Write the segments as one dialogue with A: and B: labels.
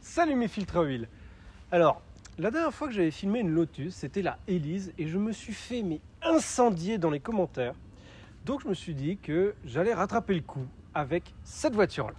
A: Salut mes filtres à huile. Alors, la dernière fois que j'avais filmé une Lotus, c'était la Elise et je me suis fait incendier dans les commentaires. Donc je me suis dit que j'allais rattraper le coup avec cette voiture-là.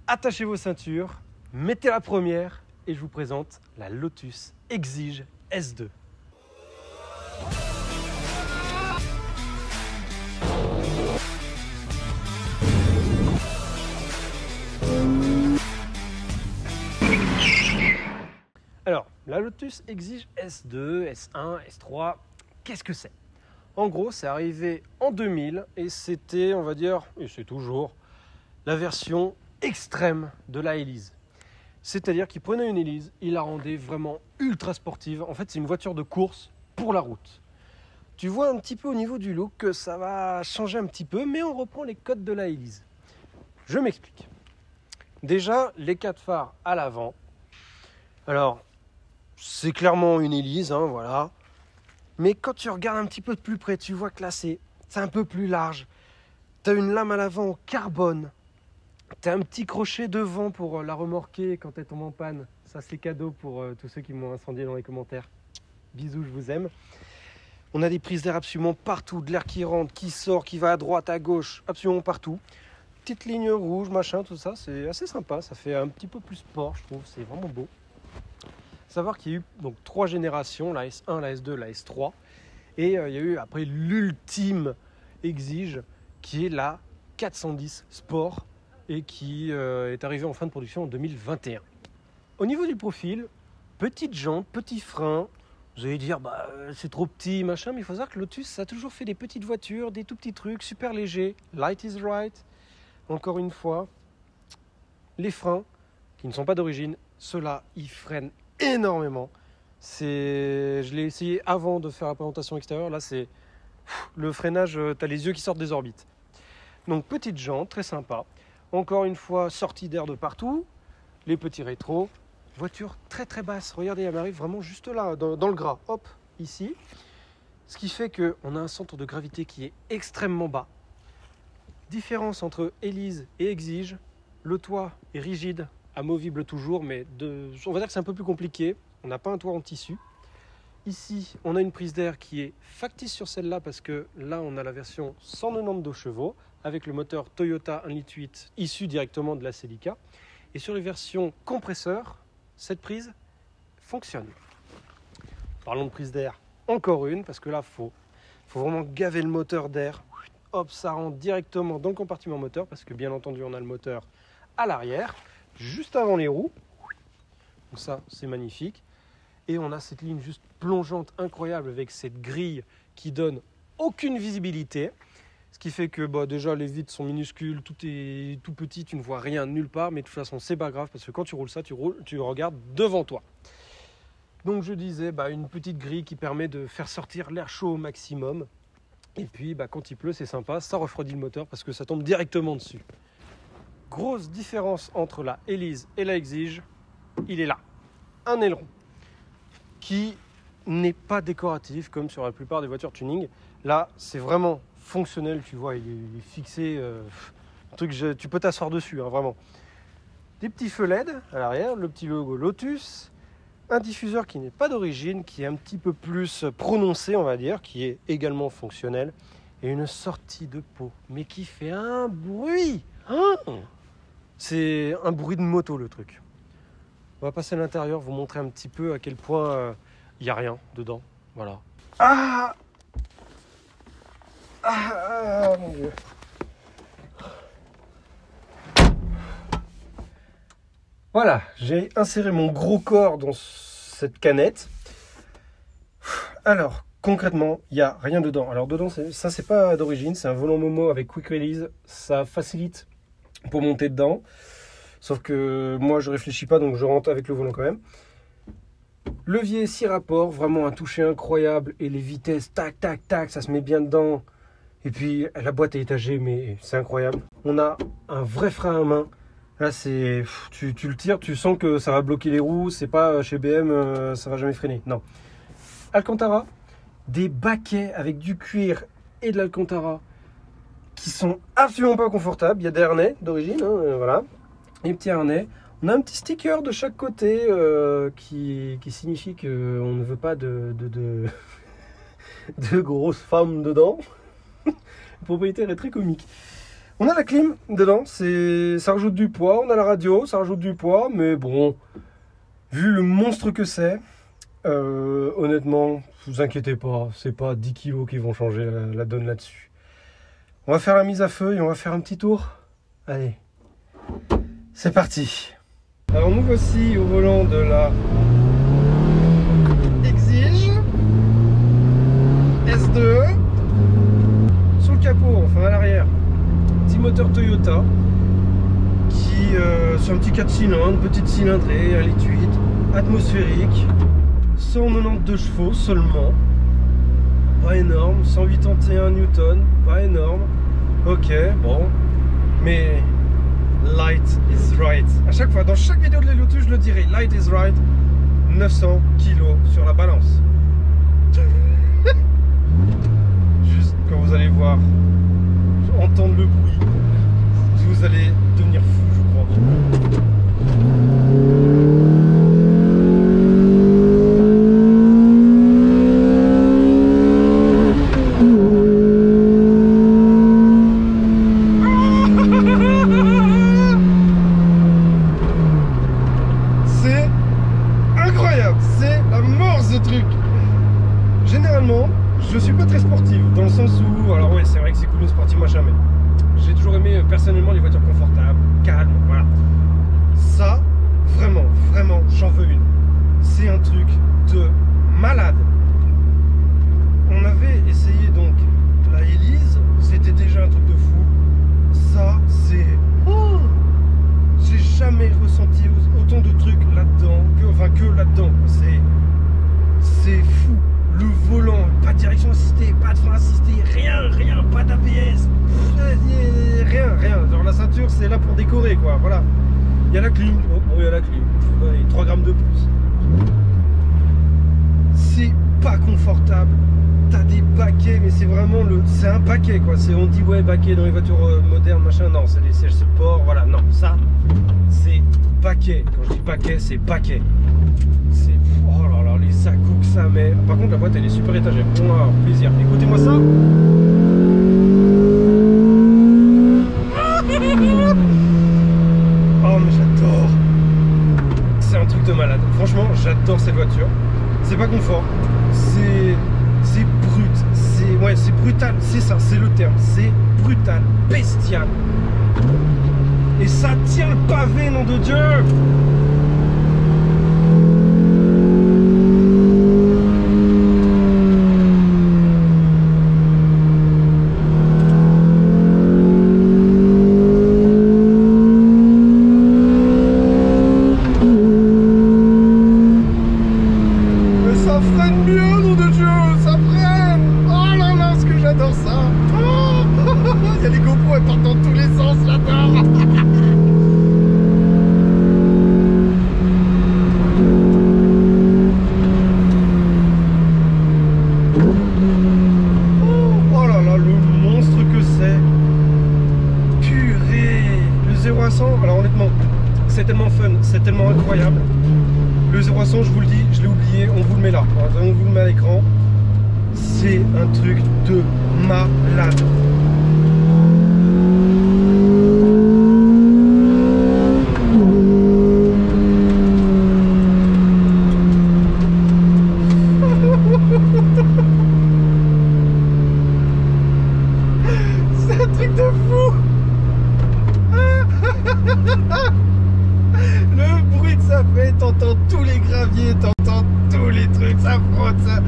A: Attachez vos ceintures, mettez la première et je vous présente la Lotus Exige S2. Alors, la Lotus Exige S2, S1, S3, qu'est-ce que c'est? En gros, c'est arrivé en 2000 et c'était, on va dire, et c'est toujours, la version extrême de la Elise. C'est-à-dire qu'il prenait une Elise, il la rendait vraiment ultra sportive. En fait, c'est une voiture de course pour la route. Tu vois un petit peu au niveau du look que ça va changer un petit peu, mais on reprend les codes de la Elise. Je m'explique. Déjà, les 4 phares à l'avant. Alors, c'est clairement une Elise, hein, voilà. Mais quand tu regardes un petit peu de plus près, tu vois que là, c'est un peu plus large. Tu as une lame à l'avant en carbone. Tu as un petit crochet devant pour la remorquer quand elle tombe en panne. Ça, c'est cadeau pour tous ceux qui m'ont incendié dans les commentaires. Bisous, je vous aime. On a des prises d'air absolument partout, de l'air qui rentre, qui sort, qui va à droite, à gauche, absolument partout. Petite ligne rouge, machin, tout ça, c'est assez sympa. Ça fait un petit peu plus sport, je trouve. C'est vraiment beau. Savoir qu'il y a eu donc 3 générations, la S1, la S2, la S3. Et il y a eu après l'ultime Exige, qui est la 410 Sport et qui est arrivée en fin de production en 2021. Au niveau du profil, petite jante, petit frein. Vous allez dire, c'est trop petit, machin, mais il faut savoir que Lotus, ça a toujours fait des petites voitures, des tout petits trucs, super légers. Light is right. Encore une fois, les freins, qui ne sont pas d'origine, ceux-là, ils freinent énormément. Je l'ai essayé avant de faire la présentation extérieure. Là, c'est le freinage, tu as les yeux qui sortent des orbites. Donc, petite jante, très sympa. Encore une fois, sortie d'air de partout. Les petits rétros. Voiture très très basse. Regardez, elle m'arrive vraiment juste là, dans le gras. Hop, ici. Ce qui fait qu'on a un centre de gravité qui est extrêmement bas. Différence entre Elise et Exige. Le toit est rigide, amovible toujours, mais on va dire que c'est un peu plus compliqué. On n'a pas un toit en tissu. Ici, on a une prise d'air qui est factice sur celle-là parce que là, on a la version 192 chevaux avec le moteur Toyota 1,8 litre issu directement de la Celica. Et sur les versions compresseurs, cette prise fonctionne. Parlons de prise d'air, encore une, parce que là, faut vraiment gaver le moteur d'air. Hop, ça rentre directement dans le compartiment moteur parce que bien entendu, on a le moteur à l'arrière, juste avant les roues. Donc ça, c'est magnifique. Et on a cette ligne juste plongeante incroyable avec cette grille qui donne aucune visibilité. Ce qui fait que déjà les vitres sont minuscules, tout est tout petit, tu ne vois rien nulle part. Mais de toute façon, c'est pas grave parce que quand tu roules ça, tu regardes devant toi. Donc je disais, une petite grille qui permet de faire sortir l'air chaud au maximum. Et puis quand il pleut, c'est sympa, ça refroidit le moteur parce que ça tombe directement dessus. Grosse différence entre la Elise et la Exige, il est là. Un aileron qui n'est pas décoratif comme sur la plupart des voitures tuning. Là, c'est vraiment fonctionnel, tu vois, il est fixé. Tu peux t'asseoir dessus, hein, vraiment. Des petits feux LED à l'arrière, le petit logo Lotus, un diffuseur qui n'est pas d'origine, qui est un petit peu plus prononcé, on va dire, qui est également fonctionnel, et une sortie de pot, mais qui fait un bruit. C'est un bruit de moto, le truc. On va passer à l'intérieur, vous montrer un petit peu à quel point il n'y a rien dedans. Voilà. Mon Dieu. Voilà, j'ai inséré mon gros corps dans cette canette. Alors, concrètement, il n'y a rien dedans. Alors dedans, ça c'est pas d'origine, c'est un volant Momo avec Quick Release. Ça facilite pour monter dedans. Sauf que moi, je réfléchis pas, donc je rentre avec le volant quand même. Levier 6 rapports, vraiment un toucher incroyable. Et les vitesses, tac, tac, tac, ça se met bien dedans. Et puis, la boîte est étagée, mais c'est incroyable. On a un vrai frein à main. Là, tu le tires, tu sens que ça va bloquer les roues. C'est pas chez BM, ça va jamais freiner. Non. Alcantara, des baquets avec du cuir et de l'Alcantara qui sont absolument pas confortables. Il y a des harnais d'origine, voilà. Les petits harnais. On a un petit sticker de chaque côté qui signifie qu'on ne veut pas de grosses femmes dedans. Le propriétaire est très comique. On a la clim dedans, ça rajoute du poids. On a la radio, ça rajoute du poids. Mais bon, vu le monstre que c'est, honnêtement, vous inquiétez pas, c'est pas 10 kilos qui vont changer la donne là-dessus. On va faire la mise à feu et on va faire un petit tour. Allez, c'est parti. Alors nous voici au volant de la Exige S2. Sous le capot, enfin à l'arrière, petit moteur Toyota qui c'est un petit 4 cylindres, petite cylindrée, 1,8 litre, atmosphérique, 192 chevaux seulement, pas énorme, 181 newtons, pas énorme. Ok, bon, mais light is right. À chaque fois, dans chaque vidéo de l'Hello2, je le dirai, light is right. 900 kg sur la balance. Juste quand vous allez voir, entendre le bruit, vous allez devenir fou, je crois. Généralement, je suis pas très sportif, dans le sens où, alors ouais, c'est vrai que c'est cool le sportif machin, mais j'ai toujours aimé personnellement les voitures confortables, calmes, voilà. Ça, vraiment, j'en veux une. C'est un truc de malade. On avait essayé donc la Elise, c'était déjà un truc de fou. Ça, c'est... Oh, j'ai jamais ressenti autant de trucs là-dedans, que là-dedans. C'est fou. Le volant, pas de direction assistée, pas de frein assisté, rien, pas d'ABS, rien. Genre la ceinture, c'est là pour décorer, quoi, voilà. Il y a la clim, bon, il y a la clim, 3 grammes de plus. C'est pas confortable, t'as des baquets, mais c'est vraiment c'est un baquet, quoi. On dit, ouais, baquet dans les voitures modernes, machin, non, c'est des sièges sport, voilà, non, ça, c'est baquet. Quand je dis baquet, c'est baquet. C'est... Oh là là, les sacs que ça met. Par contre, la boîte, elle est super étagère. Bon, alors, plaisir. Écoutez-moi ça. Oh, mais j'adore. C'est un truc de malade. Franchement, j'adore cette voiture. C'est pas confort. C'est brut. Ouais, c'est brutal. C'est ça, c'est le terme. C'est brutal, bestial. Et ça tient le pavé, nom de Dieu. Alors honnêtement, c'est tellement fun, c'est tellement incroyable. Le 0 à 100, je vous le dis, je l'ai oublié, on vous le met là. On vous le met à l'écran. C'est un truc de malade. C'est un truc de fou. Le bruit que ça fait, t'entends tous les graviers, t'entends tous les trucs, ça frotte, ça.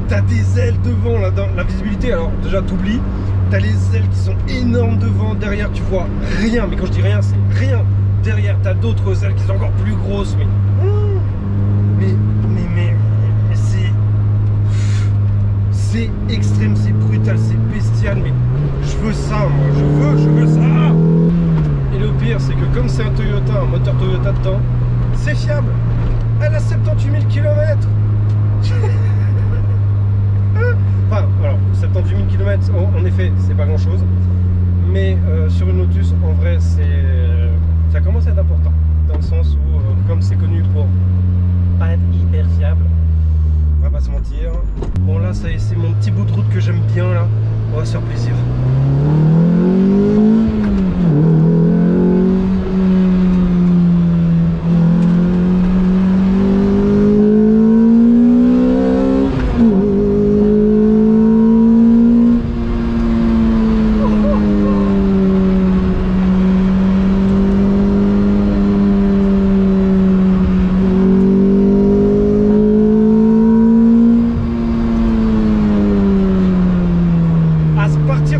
A: T'as des ailes devant, là, dans la visibilité, alors déjà t'oublies, t'as les ailes qui sont énormes devant, derrière tu vois rien, mais quand je dis rien, c'est rien. Derrière t'as d'autres ailes qui sont encore plus grosses, mais c'est extrême, c'est brutal, c'est bestial, mais je veux ça, moi, je veux ça. Et le pire, c'est que comme c'est un Toyota, un moteur Toyota dedans, c'est fiable. Elle a 78 000 km. Enfin, alors, 78 000 km, en effet, c'est pas grand chose. Mais sur une Lotus, en vrai, ça commence à être important. le sens où, comme c'est connu pour pas être hyper fiable, on va pas se mentir. Bon là, c'est mon petit bout de route que j'aime bien là. On va se faire plaisir.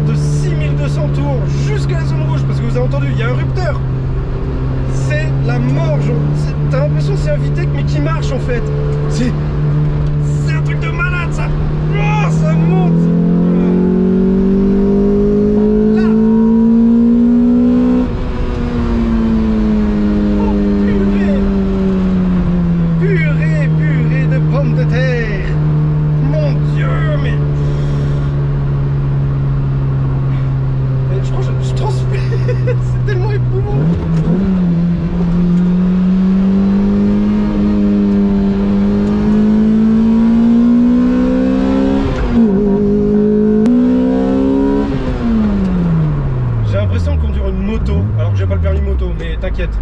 A: De 6200 tours jusqu'à la zone rouge, parce que vous avez entendu, il y a un rupteur. C'est la mort. T'as l'impression que c'est un Vitec mais qui marche en fait. C'est un truc de malade ça. Oh, ça monte. Là. Oh purée. Purée de pommes de terre. Mon Dieu, mais je transpire, c'est tellement éprouvant. J'ai l'impression de conduire une moto, alors que j'ai pas le permis moto, mais t'inquiète.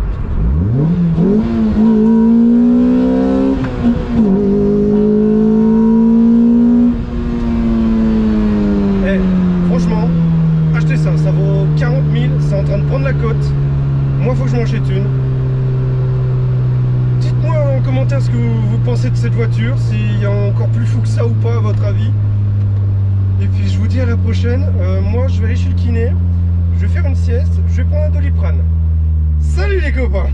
A: Franchement, achetez ça, ça vaut 40 000, c'est en train de prendre la cote. Moi, faut que je m'en jette une. Dites-moi en commentaire ce que vous pensez de cette voiture, s'il y a encore plus fou que ça ou pas à votre avis. Et puis je vous dis à la prochaine. Moi, je vais aller chez le kiné, je vais faire une sieste, je vais prendre un Doliprane. Salut les copains!